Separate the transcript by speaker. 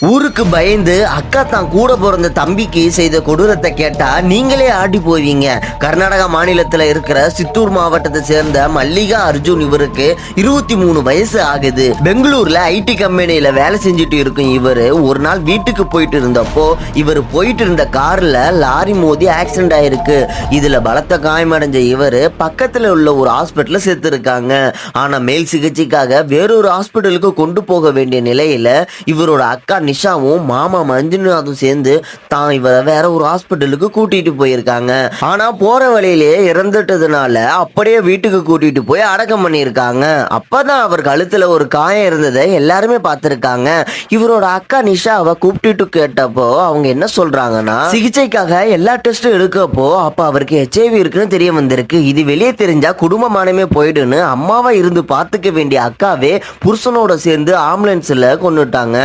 Speaker 1: ஊருக்கு பயந்து அக்கா தான் கூட பிறந்த தம்பிக்கு செய்த கொடூரத்தை கேட்டா நீங்களே ஆடி போவீங்க. கர்நாடகா மாநிலத்துல இருக்கிற சித்தூர் மாவட்டத்தை சேர்ந்த மல்லிகா அர்ஜுன். இவருக்கு 23 வயசு ஆகுது. பெங்களூர்ல ஐடி கம்பெனியில வேலை செஞ்சுட்டு இருக்கும் இவரு ஒரு நாள் வீட்டுக்கு போயிட்டு இருந்தப்போ இவர் போயிட்டு இருந்த கார்ல லாரி மோதி ஆக்சிடென்ட் ஆயிருக்கு. இதுல பலத்த காயமடைஞ்ச இவரு பக்கத்துல உள்ள ஒரு ஹாஸ்பிட்டல்ல சேர்த்து இருக்காங்க. ஆனா மேல் சிகிச்சைக்காக வேறொரு ஹாஸ்பிட்டலுக்கு கொண்டு போக வேண்டிய நிலையில இவரோட அக்கா நிஷாவும் மாமா மஞ்சுநாதும் சேர்ந்து தான் இவரை வேற ஒரு ஹாஸ்பிட்டலுக்கு கூட்டிட்டு போயிருக்காங்க. ஆனா போற வழியிலேயே இறந்துட்டதுனால அப்படியே வீட்டுக்கு கூட்டிட்டு போய் அடக்கம் பண்ணியிருக்காங்க. அப்பதான் அவர் கழுத்துல ஒரு காயம் இருந்ததை எல்லாருமே பார்த்திருக்காங்க. இவரோட அக்கா நிஷாவை கூப்பிட்டுட்டு கேட்டப்போ அவங்க என்ன சொல்றாங்கன்னா, சிகிச்சைக்காக எல்லா டெஸ்டும் எடுக்கப்போ அப்ப அவருக்கு HIV இருக்குன்னு தெரிய வந்திருக்கு. இது வெளியே தெரிஞ்சா குடும்பமானமே போயிடுன்னு அம்மாவா இருந்து பார்த்துக்க வேண்டிய அக்காவே புருஷனோட சேர்ந்து ஆம்புலன்ஸ்ல கொண்டுட்டாங்க.